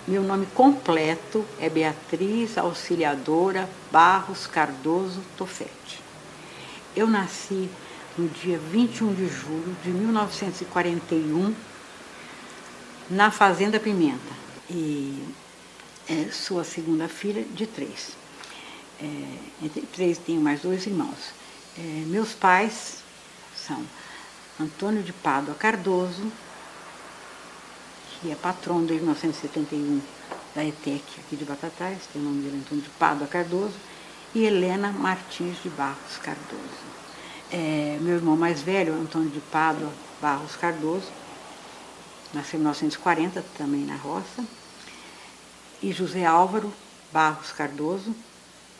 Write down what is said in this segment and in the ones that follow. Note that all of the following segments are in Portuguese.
Meu nome completo é Beatriz Auxiliadora Barros Cardoso Tofete. Eu nasci no dia 21 de julho de 1941, na Fazenda Pimenta. E sou a segunda filha de 3. Entre 3 tenho mais 2 irmãos. Meus pais são Antônio de Pádua Cardoso, que é patrono desde 1971 da ETEC aqui de Batatais, tem o nome dele Antônio de Pádua Cardoso, e Helena Martins de Barros Cardoso. Meu irmão mais velho, Antônio de Pádua Barros Cardoso, nasceu em 1940, também na roça, e José Álvaro Barros Cardoso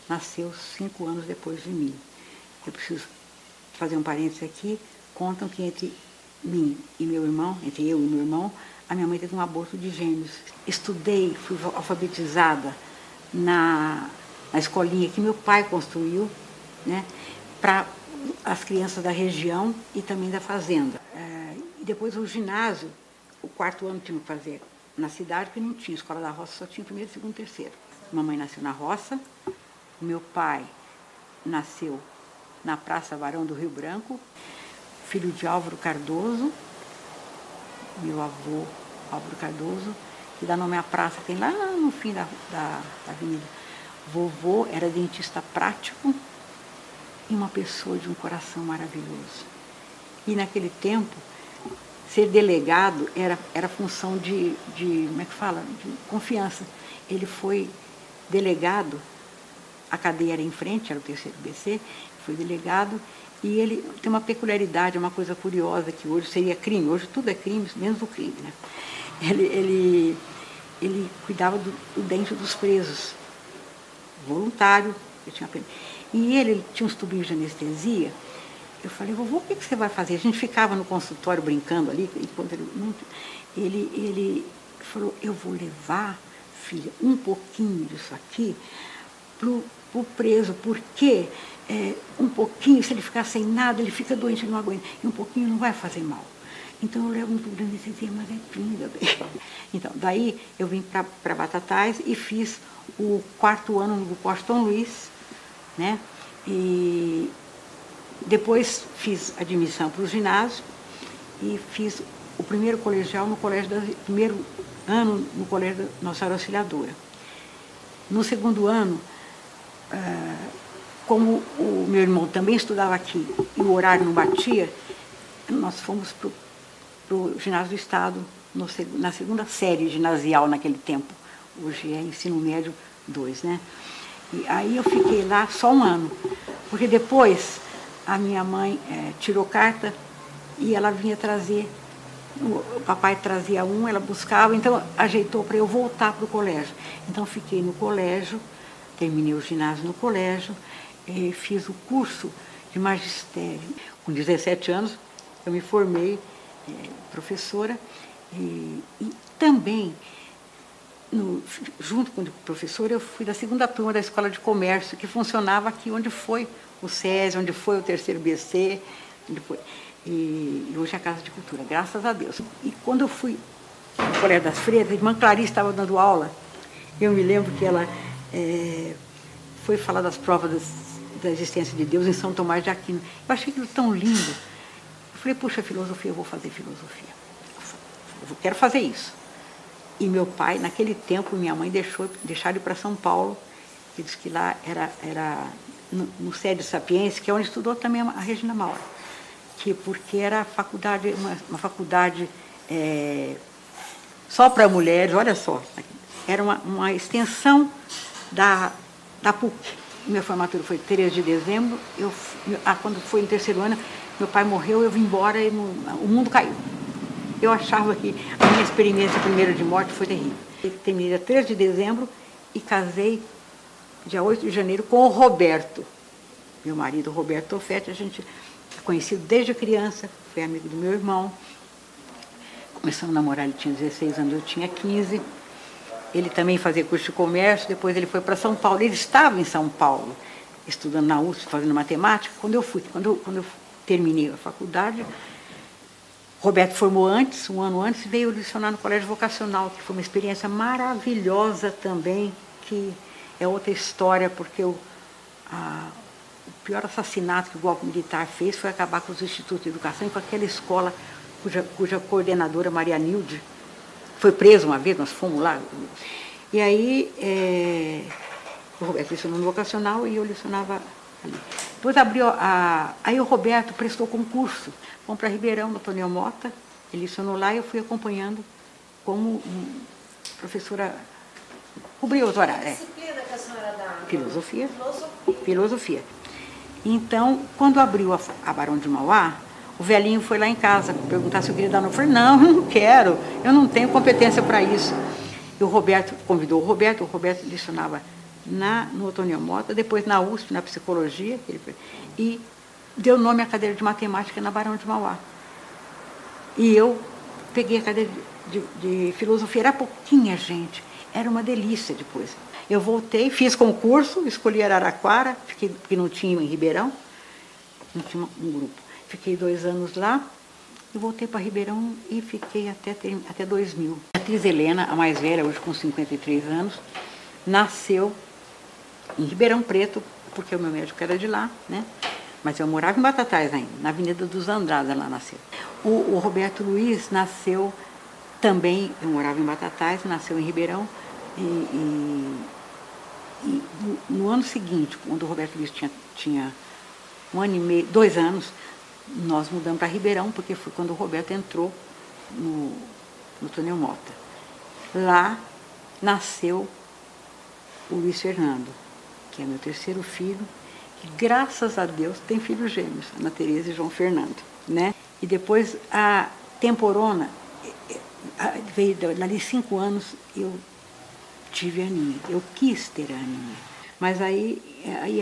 nasceu 5 anos depois de mim. Eu preciso fazer um parênteses aqui, contam que entre mim e meu irmão, entre eu e meu irmão, a minha mãe teve um aborto de gêmeos. Estudei, fui alfabetizada na escolinha que meu pai construiu, né, para as crianças da região e também da fazenda. E depois o ginásio, o 4º ano tinha que fazer na cidade, porque não tinha escola da roça, só tinha 1º, 2º, 3º. Mamãe nasceu na roça, meu pai nasceu na Praça Barão do Rio Branco, filho de Álvaro Cardoso, meu avô Álvaro Cardoso, que dá nome à praça, tem lá no fim da avenida. Vovô era dentista prático e uma pessoa de um coração maravilhoso. E naquele tempo, ser delegado era função de como é que fala? De confiança. Ele foi delegado, a cadeia era em frente, era o 3º BC, foi delegado, e ele tem uma peculiaridade, uma coisa curiosa, que hoje seria crime, hoje tudo é crime, menos o crime, né? Ele cuidava do dente dos presos, voluntário, ele tinha pena. E ele tinha uns tubinhos de anestesia. Eu falei, vovô, o que você vai fazer? A gente ficava no consultório brincando ali, enquanto ele falou, eu vou levar, filha, um pouquinho disso aqui pro preso, porque um pouquinho, se ele ficar sem nada, ele fica doente, ele não aguenta, e um pouquinho não vai fazer mal. Então eu levo um tubo de anestesia, mas é pinga. Então, daí eu vim para Batatais e fiz o 4º ano no Poston Luiz, né? E depois fiz admissão para o ginásio e fiz o primeiro colegial no primeiro ano no colégio da Nossa Senhora Auxiliadora. No 2º ano, como o meu irmão também estudava aqui e o horário não batia, nós fomos para o ginásio do Estado, na 2ª série ginasial naquele tempo. Hoje é ensino médio 2, né? E aí eu fiquei lá só 1 ano, porque depois a minha mãe tirou carta e ela vinha trazer, o papai trazia ela buscava, então ajeitou para eu voltar para o colégio. Então fiquei no colégio, terminei o ginásio no colégio, fiz o curso de magistério. Com 17 anos eu me formei professora e também, junto com o professor, eu fui da 2ª turma da Escola de Comércio, que funcionava aqui onde foi o SESI, onde foi o 3º BC, e hoje é a Casa de Cultura, graças a Deus. E quando eu fui no Colégio das Freiras, a irmã Clarice estava dando aula, eu me lembro que ela foi falar das provas da existência de Deus em São Tomás de Aquino. Eu achei aquilo tão lindo. Eu falei, puxa, filosofia, eu vou fazer filosofia. Eu quero fazer isso. E meu pai, naquele tempo, minha mãe deixaram ir para São Paulo. Ele disse que lá era no Sede Sapiense, que é onde estudou também a Regina Maura. Porque era faculdade, uma faculdade só para mulheres, olha só. Era uma extensão da PUC. Minha formatura foi 13 de dezembro. Quando foi no 3º ano, meu pai morreu, eu vim embora e o mundo caiu. Eu achava que a minha experiência primeira de morte foi terrível. Eu terminei dia 13 de dezembro e casei dia 8 de janeiro com o Roberto. Meu marido, Roberto Tofete, a gente é conhecido desde criança, foi amigo do meu irmão. Começamos a namorar, ele tinha 16 anos, eu tinha 15. Ele também fazia curso de comércio, depois ele foi para São Paulo. Ele estava em São Paulo, estudando na USP, fazendo matemática, quando eu terminei a faculdade. Roberto formou antes, um ano antes, e veio lecionar no Colégio Vocacional, que foi uma experiência maravilhosa também, que é outra história, porque o pior assassinato que o golpe militar fez foi acabar com os institutos de educação e com aquela escola cuja coordenadora, Maria Nilde, foi presa uma vez, nós fomos lá. E aí, o Roberto lecionou no Vocacional e eu lecionava ali. Depois aí o Roberto prestou concurso. Fomos para Ribeirão, no Antônio Mota, ele lecionou lá e eu fui acompanhando como professora, cobria os horários. Disciplina que a senhora dá? Filosofia. Filosofia. Então, quando abriu a Barão de Mauá, o velhinho foi lá em casa perguntar se eu queria dar nome. Eu falei, não, eu não quero, eu não tenho competência para isso. E o Roberto convidou o Roberto lecionava no Antônio Mota, depois na USP, na psicologia, e deu nome à cadeira de matemática na Barão de Mauá. E eu peguei a cadeira de filosofia, era pouquinha gente, era uma delícia depois. Eu voltei, fiz concurso, escolhi Araraquara, porque não tinha em Ribeirão, não tinha um grupo. Fiquei 2 anos lá, e voltei para Ribeirão e fiquei até 2000. A atriz Helena, a mais velha, hoje com 53 anos, nasceu em Ribeirão Preto, porque o meu médico era de lá, né? Mas eu morava em Batatais ainda, na Avenida dos Andradas ela nasceu. O Roberto Luiz nasceu também, eu morava em Batatais, nasceu em Ribeirão, e no ano seguinte, quando o Roberto Luiz tinha 1 ano e meio, 2 anos, nós mudamos para Ribeirão, porque foi quando o Roberto entrou no Túnel Mota. Lá nasceu o Luiz Fernando, que é meu 3º filho, que graças a Deus tem filhos gêmeos, Ana Tereza e João Fernando, né? E depois a temporona, veio dali 5 anos, eu tive a Aninha, eu quis ter a Aninha. Mas aí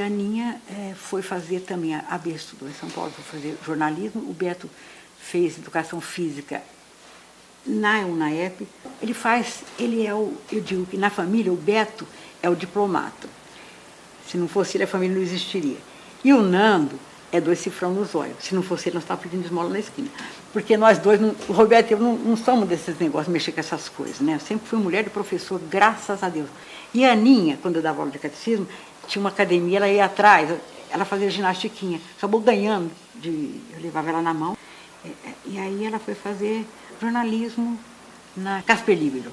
a Aninha foi fazer também, a Bia estudou em São Paulo, foi fazer jornalismo, o Beto fez educação física na UNAEP. Ele é eu digo que na família o Beto é o diplomata. Se não fosse ele, a família não existiria. E o Nando é 2 cifrão nos olhos. Se não fosse ele, nós estávamos pedindo esmola na esquina. Porque nós dois, o Roberto e eu, não somos desses negócios, mexer com essas coisas, né? Eu sempre fui mulher de professor, graças a Deus. E a Aninha, quando eu dava aula de catecismo, tinha uma academia, ela ia atrás, ela fazia ginastiquinha. Acabou ganhando, eu levava ela na mão. E aí ela foi fazer jornalismo na Casper Libero.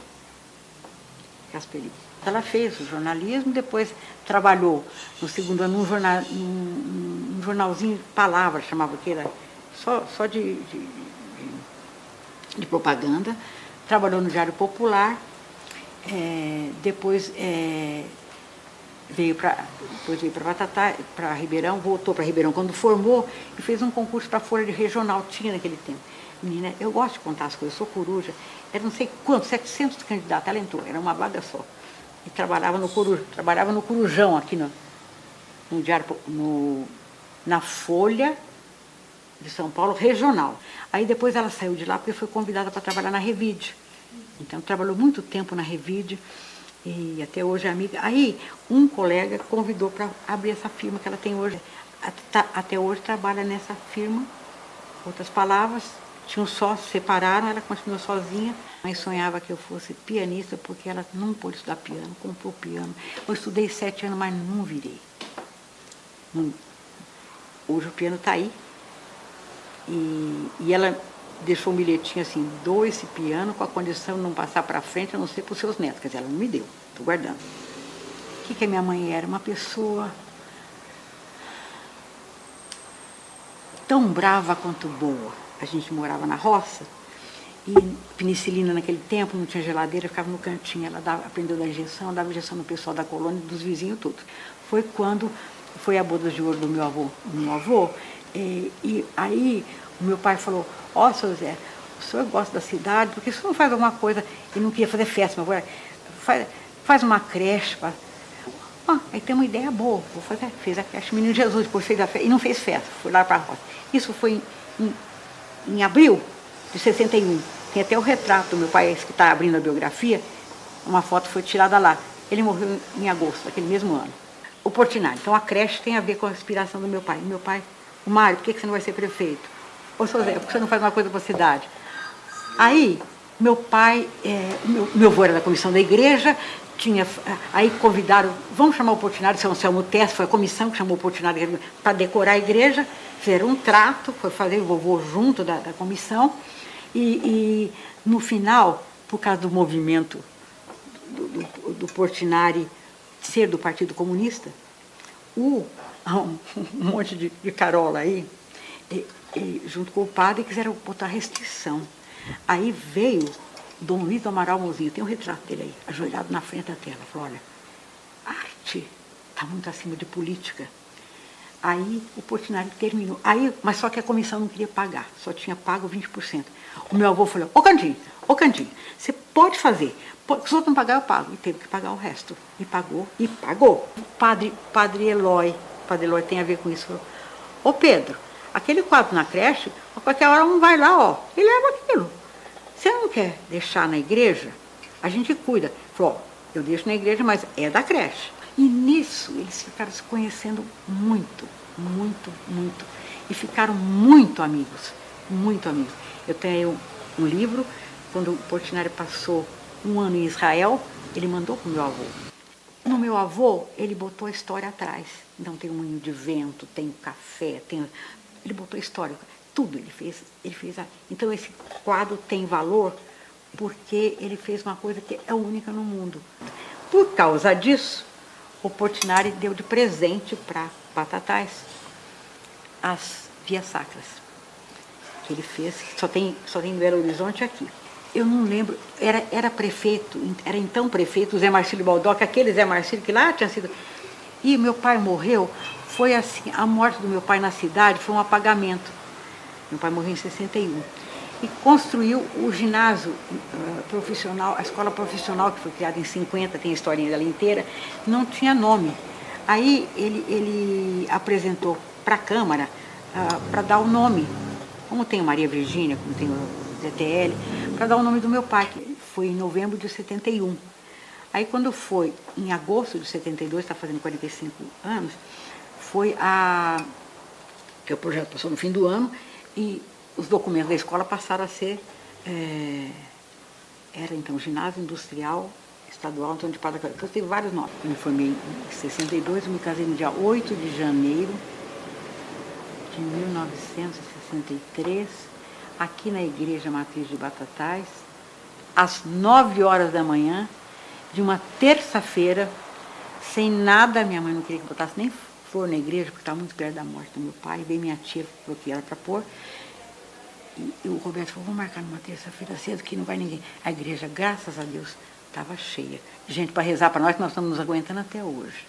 Ela fez o jornalismo, depois trabalhou no 2º ano num jornalzinho de palavras, chamava que era só de propaganda. Trabalhou no Diário Popular, depois veio para Ribeirão, voltou para Ribeirão quando formou e fez um concurso para a Folha de Regional, tinha naquele tempo. Menina, eu gosto de contar as coisas, eu sou coruja, era não sei quantos, 700 candidatos, ela entrou, era uma vaga só. E trabalhava no Corujão, aqui no Diário, na Folha de São Paulo, regional. Aí depois ela saiu de lá porque foi convidada para trabalhar na Revide. Então trabalhou muito tempo na Revide e até hoje é amiga. Aí um colega convidou para abrir essa firma que ela tem hoje. Até hoje trabalha nessa firma. Outras palavras, tinha um sócio, separaram, ela continuou sozinha, mas sonhava que eu fosse pianista, porque ela não pôde estudar piano, comprou piano. Eu estudei 7 anos, mas não virei. Hoje o piano está aí. E ela deixou um bilhetinho assim, dou esse piano com a condição de não passar para frente, a não ser para os seus netos. Quer dizer, ela não me deu, estou guardando. O que a minha mãe era? Uma pessoa tão brava quanto boa. A gente morava na roça, e penicilina naquele tempo, não tinha geladeira, ficava no cantinho. Ela aprendeu da injeção, dava injeção no pessoal da colônia, dos vizinhos, tudo. Foi quando foi a boda de ouro do meu avô, e aí o meu pai falou, ó, seu Zé, o senhor gosta da cidade, porque o senhor não faz alguma coisa, e não queria fazer festa, mas agora faz uma creche. Aí tem uma ideia boa, vou fazer, fez a creche Menino Jesus, depois fez a festa, e não fez festa, foi lá para a roça. Isso foi em abril de 61. Tem até o retrato do meu pai, esse que está abrindo a biografia, uma foto foi tirada lá. Ele morreu em agosto daquele mesmo ano. O Portinari. Então a creche tem a ver com a inspiração do meu pai. Meu pai O Mário, por que você não vai ser prefeito? Ô, seu Zé, por que você não faz uma coisa para a cidade? Aí, meu pai, meu avô era da comissão da igreja, aí convidaram, vamos chamar o Portinari, São Anselmo Teste, foi a comissão que chamou o Portinari para decorar a igreja, fizeram um trato, foi fazer o vovô junto da comissão, e no final, por causa do movimento do Portinari ser do Partido Comunista, um monte de carola aí, junto com o padre, quiseram botar restrição. Aí veio Dom Luiz do Amaral Mozinho, tem um retrato dele aí, ajoelhado na frente da tela, falou, olha, arte está muito acima de política. Aí o Portinari terminou. Aí, mas só que a comissão não queria pagar, só tinha pago 20%. O meu avô falou, ô Candinho, você pode fazer, se os outros não pagar, eu pago. E teve que pagar o resto. E pagou, e pagou. O padre Eloy tem a ver com isso, falou, ô Pedro, aquele quadro na creche, a qualquer hora um vai lá, ó, e leva aquilo. Você não quer deixar na igreja? A gente cuida. Falou, ó, eu deixo na igreja, mas é da creche. E nisso eles ficaram se conhecendo muito, muito, muito. E ficaram muito amigos, muito amigos. Eu tenho um livro, quando o Portinari passou um ano em Israel, ele mandou para o meu avô. No meu avô, ele botou a história atrás. Então tem um moinho de vento, tem o café, ele botou a história, tudo ele fez. Então esse quadro tem valor porque ele fez uma coisa que é única no mundo. Por causa disso, o Portinari deu de presente para Batatais as vias sacras que ele fez, só tem em Belo Horizonte aqui. Eu não lembro, era prefeito, era então prefeito, o Zé Marcílio Baldock, aquele Zé Marcílio que lá tinha sido... E meu pai morreu, foi assim, a morte do meu pai na cidade foi um apagamento. Meu pai morreu em 61. E construiu o ginásio profissional, a escola profissional, que foi criada em 50, tem a historinha dela inteira, não tinha nome. Aí ele apresentou para a Câmara para dar o nome, como tem a Maria Virgínia, como tem o ZTL, para dar o nome do meu pai, que foi em novembro de 71. Aí quando foi em agosto de 72, está fazendo 45 anos, que o projeto passou no fim do ano, e os documentos da escola passaram a ser, era então Ginásio Industrial Estadual Antônio de Pádua Cabral. Então teve vários nomes. Eu me formei em 62, eu me casei no dia 8 de janeiro de 1963, aqui na Igreja Matriz de Batatais, às 9 horas da manhã, de uma terça-feira, sem nada. Minha mãe não queria que botasse nem flor na igreja, porque estava muito perto da morte do meu pai. Veio minha tia, falou que era para pôr. E o Roberto falou, vamos marcar numa terça-feira cedo, que não vai ninguém. A igreja, graças a Deus, estava cheia. Gente para rezar para nós, que nós estamos nos aguentando até hoje.